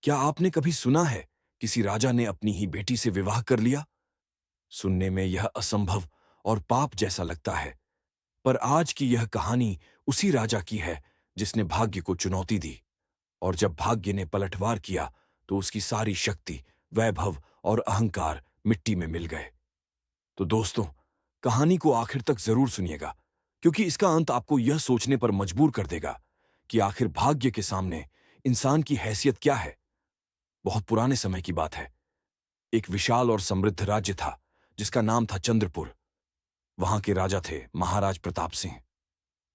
क्या आपने कभी सुना है किसी राजा ने अपनी ही बेटी से विवाह कर लिया? सुनने में यह असंभव और पाप जैसा लगता है, पर आज की यह कहानी उसी राजा की है जिसने भाग्य को चुनौती दी। और जब भाग्य ने पलटवार किया तो उसकी सारी शक्ति, वैभव और अहंकार मिट्टी में मिल गए। तो दोस्तों, कहानी को आखिर तक जरूर सुनिएगा, क्योंकि इसका अंत आपको यह सोचने पर मजबूर कर देगा कि आखिर भाग्य के सामने इंसान की हैसियत क्या है। बहुत पुराने समय की बात है। एक विशाल और समृद्ध राज्य था जिसका नाम था चंद्रपुर। वहां के राजा थे महाराज प्रताप सिंह।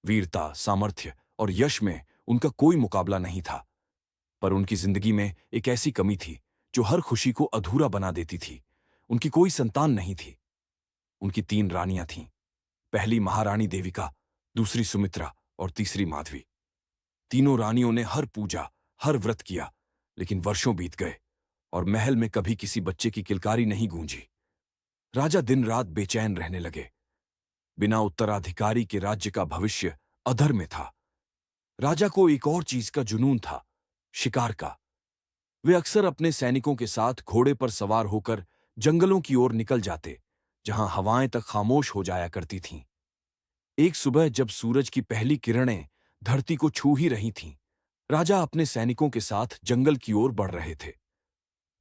वीरता, सामर्थ्य और यश में उनका कोई मुकाबला नहीं था। पर उनकी जिंदगी में एक ऐसी कमी थी जो हर खुशी को अधूरा बना देती थी। उनकी कोई संतान नहीं थी। उनकी 3 रानियां थीं। पहली महारानी देविका, दूसरी सुमित्रा और तीसरी माधवी। तीनों रानियों ने हर पूजा, हर व्रत किया, लेकिन वर्षों बीत गए और महल में कभी किसी बच्चे की किलकारी नहीं गूंजी। राजा दिन रात बेचैन रहने लगे। बिना उत्तराधिकारी के राज्य का भविष्य अधर में था। राजा को एक और चीज का जुनून था, शिकार का। वे अक्सर अपने सैनिकों के साथ घोड़े पर सवार होकर जंगलों की ओर निकल जाते, जहां हवाएं तक खामोश हो जाया करती थीं। एक सुबह जब सूरज की पहली किरणें धरती को छू ही रही थीं, राजा अपने सैनिकों के साथ जंगल की ओर बढ़ रहे थे।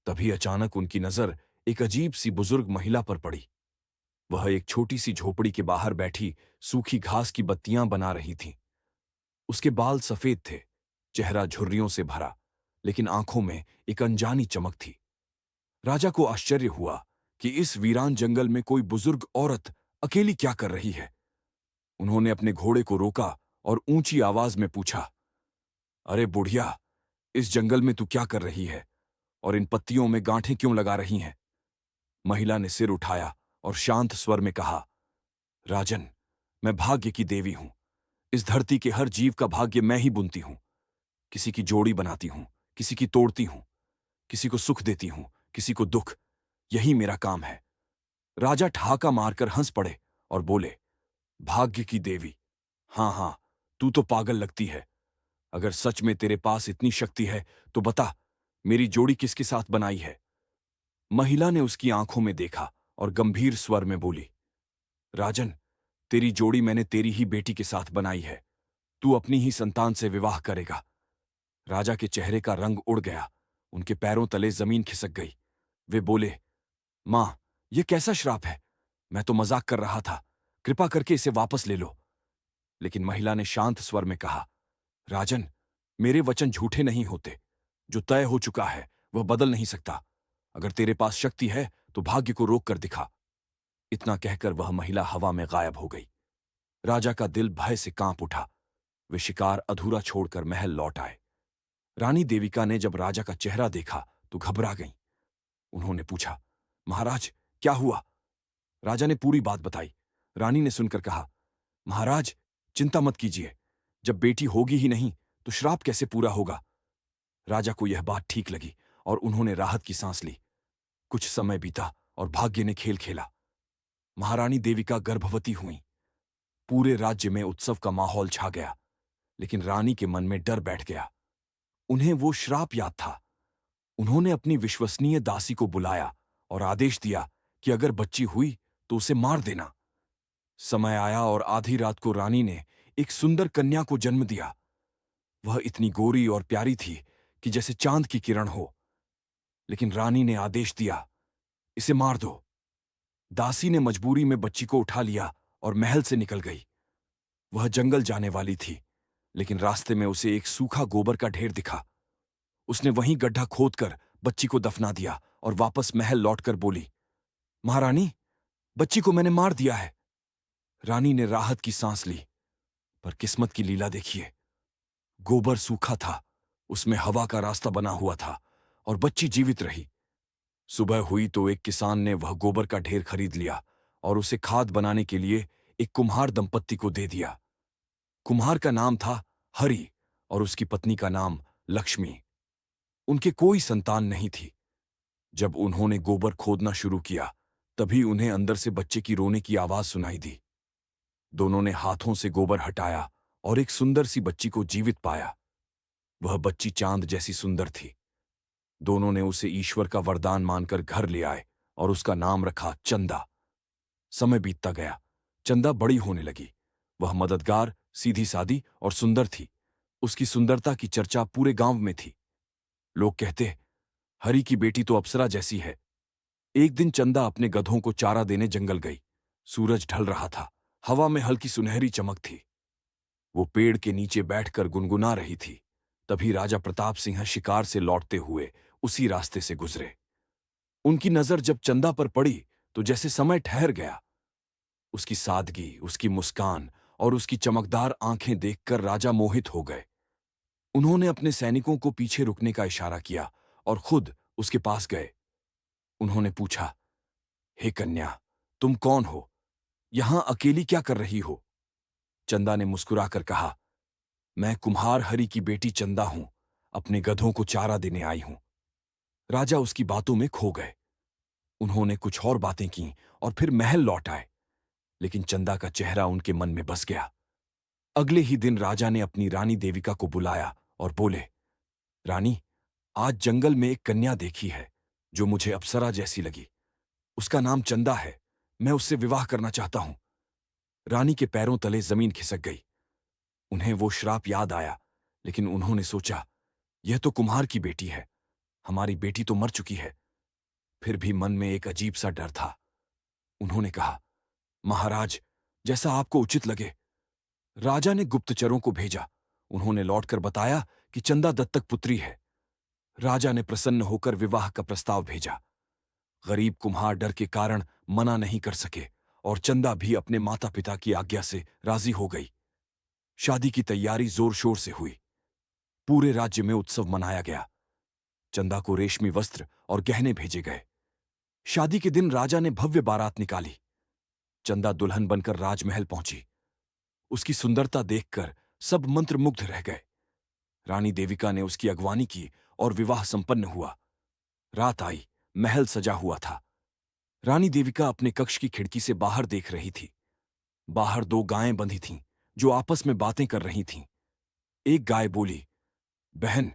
तभी अचानक उनकी नजर एक अजीब सी बुजुर्ग महिला पर पड़ी। वह एक छोटी सी झोपड़ी के बाहर बैठी सूखी घास की बत्तियां बना रही थी। उसके बाल सफेद थे, चेहरा झुर्रियों से भरा, लेकिन आंखों में एक अनजानी चमक थी। राजा को आश्चर्य हुआ कि इस वीरान जंगल में कोई बुजुर्ग औरत अकेली क्या कर रही है। उन्होंने अपने घोड़े को रोका और ऊंची आवाज में पूछा, अरे बुढ़िया, इस जंगल में तू क्या कर रही है और इन पत्तियों में गांठें क्यों लगा रही हैं? महिला ने सिर उठाया और शांत स्वर में कहा, राजन, मैं भाग्य की देवी हूं। इस धरती के हर जीव का भाग्य मैं ही बुनती हूं। किसी की जोड़ी बनाती हूं, किसी की तोड़ती हूं, किसी को सुख देती हूं, किसी को दुख। यही मेरा काम है। राजा ठहाका मारकर हंस पड़े और बोले, भाग्य की देवी? हां हां, तू तो पागल लगती है। अगर सच में तेरे पास इतनी शक्ति है तो बता, मेरी जोड़ी किसके साथ बनाई है? महिला ने उसकी आंखों में देखा और गंभीर स्वर में बोली, राजन, तेरी जोड़ी मैंने तेरी ही बेटी के साथ बनाई है। तू अपनी ही संतान से विवाह करेगा। राजा के चेहरे का रंग उड़ गया। उनके पैरों तले जमीन खिसक गई। वे बोले, मां, यह कैसा श्राप है? मैं तो मजाक कर रहा था। कृपा करके इसे वापस ले लो। लेकिन महिला ने शांत स्वर में कहा, राजन, मेरे वचन झूठे नहीं होते। जो तय हो चुका है वह बदल नहीं सकता। अगर तेरे पास शक्ति है तो भाग्य को रोक कर दिखा। इतना कहकर वह महिला हवा में गायब हो गई। राजा का दिल भय से कांप उठा। वे शिकार अधूरा छोड़कर महल लौट आए। रानी देविका ने जब राजा का चेहरा देखा तो घबरा गईं। उन्होंने पूछा, महाराज, क्या हुआ? राजा ने पूरी बात बताई। रानी ने सुनकर कहा, महाराज, चिंता मत कीजिए। जब बेटी होगी ही नहीं तो श्राप कैसे पूरा होगा? राजा को यह बात ठीक लगी और उन्होंने राहत की सांस ली। कुछ समय बीता और भाग्य ने खेल खेला। महारानी देविका गर्भवती हुई। पूरे राज्य में उत्सव का माहौल छा गया, लेकिन रानी के मन में डर बैठ गया। उन्हें वो श्राप याद था। उन्होंने अपनी विश्वसनीय दासी को बुलाया और आदेश दिया कि अगर बच्ची हुई तो उसे मार देना। समय आया और आधी रात को रानी ने एक सुंदर कन्या को जन्म दिया। वह इतनी गोरी और प्यारी थी कि जैसे चांद की किरण हो। लेकिन रानी ने आदेश दिया, इसे मार दो। दासी ने मजबूरी में बच्ची को उठा लिया और महल से निकल गई। वह जंगल जाने वाली थी, लेकिन रास्ते में उसे एक सूखा गोबर का ढेर दिखा। उसने वहीं गड्ढा खोदकर बच्ची को दफना दिया और वापस महल लौटकर बोली, महारानी, बच्ची को मैंने मार दिया है। रानी ने राहत की सांस ली, पर किस्मत की लीला देखिए। गोबर सूखा था, उसमें हवा का रास्ता बना हुआ था और बच्ची जीवित रही। सुबह हुई तो एक किसान ने वह गोबर का ढेर खरीद लिया और उसे खाद बनाने के लिए एक कुम्हार दंपत्ति को दे दिया। कुम्हार का नाम था हरि और उसकी पत्नी का नाम लक्ष्मी। उनके कोई संतान नहीं थी। जब उन्होंने गोबर खोदना शुरू किया, तभी उन्हें अंदर से बच्चे की रोने की आवाज सुनाई दी। दोनों ने हाथों से गोबर हटाया और एक सुंदर सी बच्ची को जीवित पाया। वह बच्ची चांद जैसी सुंदर थी। दोनों ने उसे ईश्वर का वरदान मानकर घर ले आए और उसका नाम रखा चंदा। समय बीतता गया। चंदा बड़ी होने लगी। वह मददगार, सीधी सादी और सुंदर थी। उसकी सुंदरता की चर्चा पूरे गांव में थी। लोग कहते, हरि की बेटी तो अप्सरा जैसी है। एक दिन चंदा अपने गधों को चारा देने जंगल गई। सूरज ढल रहा था। हवा में हल्की सुनहरी चमक थी। वो पेड़ के नीचे बैठकर गुनगुना रही थी। तभी राजा प्रताप सिंह शिकार से लौटते हुए उसी रास्ते से गुजरे। उनकी नजर जब चंदा पर पड़ी तो जैसे समय ठहर गया। उसकी सादगी, उसकी मुस्कान और उसकी चमकदार आंखें देखकर राजा मोहित हो गए। उन्होंने अपने सैनिकों को पीछे रुकने का इशारा किया और खुद उसके पास गए। उन्होंने पूछा, हे कन्या, तुम कौन हो? यहां अकेली क्या कर रही हो? चंदा ने मुस्कुराकर कहा, मैं कुम्हार हरि की बेटी चंदा हूं। अपने गधों को चारा देने आई हूं। राजा उसकी बातों में खो गए। उन्होंने कुछ और बातें की और फिर महल लौट आए। लेकिन चंदा का चेहरा उनके मन में बस गया। अगले ही दिन राजा ने अपनी रानी देविका को बुलाया और बोले, रानी, आज जंगल में एक कन्या देखी है जो मुझे अप्सरा जैसी लगी। उसका नाम चंदा है। मैं उससे विवाह करना चाहता हूं। रानी के पैरों तले जमीन खिसक गई। उन्हें वो श्राप याद आया, लेकिन उन्होंने सोचा, यह तो कुम्हार की बेटी है। हमारी बेटी तो मर चुकी है। फिर भी मन में एक अजीब सा डर था। उन्होंने कहा, महाराज, जैसा आपको उचित लगे। राजा ने गुप्तचरों को भेजा। उन्होंने लौटकर बताया कि चंदा दत्तक पुत्री है। राजा ने प्रसन्न होकर विवाह का प्रस्ताव भेजा। गरीब कुम्हार डर के कारण मना नहीं कर सके और चंदा भी अपने माता पिता की आज्ञा से राजी हो गई। शादी की तैयारी जोर शोर से हुई। पूरे राज्य में उत्सव मनाया गया। चंदा को रेशमी वस्त्र और गहने भेजे गए। शादी के दिन राजा ने भव्य बारात निकाली। चंदा दुल्हन बनकर राजमहल पहुंची। उसकी सुंदरता देखकर सब मंत्रमुग्ध रह गए। रानी देविका ने उसकी अगवानी की और विवाह संपन्न हुआ। रात आई, महल सजा हुआ था। रानी देविका अपने कक्ष की खिड़की से बाहर देख रही थी। बाहर दो गायें बंधी थीं, जो आपस में बातें कर रही थीं। एक गाय बोली, बहन,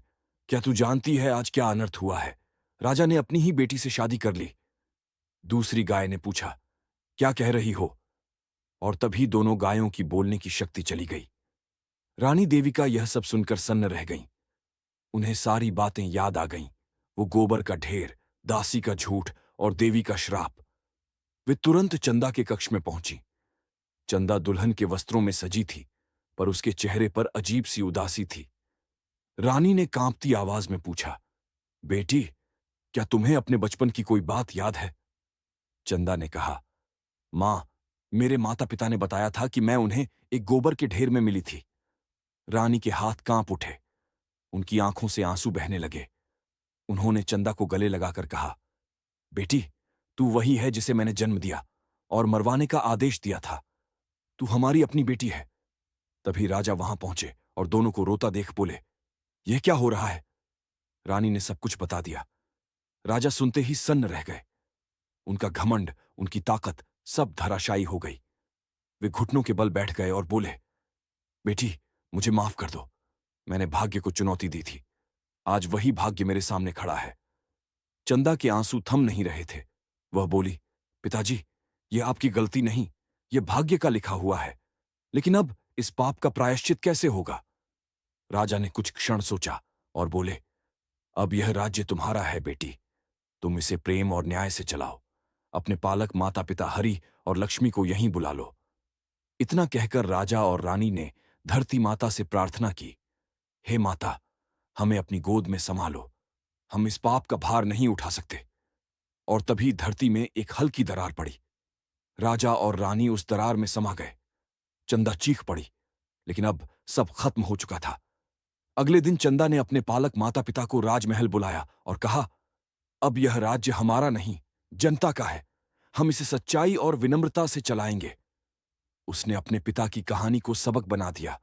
क्या तू जानती है आज क्या अनर्थ हुआ है? राजा ने अपनी ही बेटी से शादी कर ली। दूसरी गाय ने पूछा, क्या कह रही हो? और तभी दोनों गायों की बोलने की शक्ति चली गई। रानी देविका यह सब सुनकर सन्न रह गईं। उन्हें सारी बातें याद आ गईं। वो गोबर का ढेर, दासी का झूठ और देवी का श्राप। वे तुरंत चंदा के कक्ष में पहुंची। चंदा दुल्हन के वस्त्रों में सजी थी, पर उसके चेहरे पर अजीब सी उदासी थी। रानी ने कांपती आवाज में पूछा, बेटी, क्या तुम्हें अपने बचपन की कोई बात याद है? चंदा ने कहा, मां, मेरे माता पिता ने बताया था कि मैं उन्हें एक गोबर के ढेर में मिली थी। रानी के हाथ कांप उठे। उनकी आंखों से आंसू बहने लगे। उन्होंने चंदा को गले लगाकर कहा, बेटी, तू वही है जिसे मैंने जन्म दिया और मरवाने का आदेश दिया था। तू हमारी अपनी बेटी है। तभी राजा वहां पहुंचे और दोनों को रोता देख बोले, यह क्या हो रहा है? रानी ने सब कुछ बता दिया। राजा सुनते ही सन्न रह गए। उनका घमंड, उनकी ताकत सब धराशायी हो गई। वे घुटनों के बल बैठ गए और बोले, बेटी, मुझे माफ कर दो। मैंने भाग्य को चुनौती दी थी। आज वही भाग्य मेरे सामने खड़ा है। चंदा के आंसू थम नहीं रहे थे। वह बोली, पिताजी, यह आपकी गलती नहीं, यह भाग्य का लिखा हुआ है। लेकिन अब इस पाप का प्रायश्चित कैसे होगा? राजा ने कुछ क्षण सोचा और बोले, अब यह राज्य तुम्हारा है बेटी। तुम इसे प्रेम और न्याय से चलाओ। अपने पालक माता पिता हरि और लक्ष्मी को यहीं बुला लो। इतना कहकर राजा और रानी ने धरती माता से प्रार्थना की, हे माता, हमें अपनी गोद में संभालो। हम इस पाप का भार नहीं उठा सकते। और तभी धरती में एक हल्की दरार पड़ी। राजा और रानी उस दरार में समा गए। चंदा चीख पड़ी, लेकिन अब सब खत्म हो चुका था। अगले दिन चंदा ने अपने पालक माता पिता को राजमहल बुलाया और कहा, अब यह राज्य हमारा नहीं, जनता का है। हम इसे सच्चाई और विनम्रता से चलाएंगे। उसने अपने पिता की कहानी को सबक बना दिया।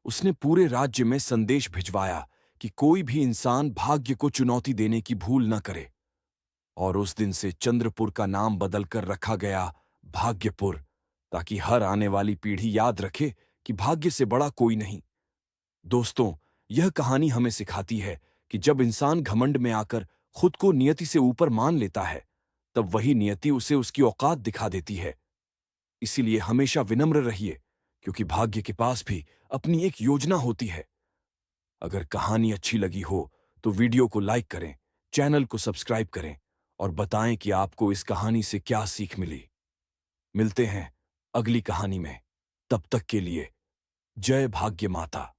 उसने पूरे राज्य में संदेश भिजवाया कि कोई भी इंसान भाग्य को चुनौती देने की भूल न करे। और उस दिन से चंद्रपुर का नाम बदलकर रखा गया भाग्यपुर, ताकि हर आने वाली पीढ़ी याद रखे कि भाग्य से बड़ा कोई नहीं। दोस्तों, यह कहानी हमें सिखाती है कि जब इंसान घमंड में आकर खुद को नियति से ऊपर मान लेता है, तब वही नियति उसे उसकी औकात दिखा देती है। इसीलिए हमेशा विनम्र रहिए, क्योंकि भाग्य के पास भी अपनी एक योजना होती है। अगर कहानी अच्छी लगी हो तो वीडियो को लाइक करें, चैनल को सब्सक्राइब करें और बताएं कि आपको इस कहानी से क्या सीख मिली। मिलते हैं अगली कहानी में। तब तक के लिए जय भाग्य माता।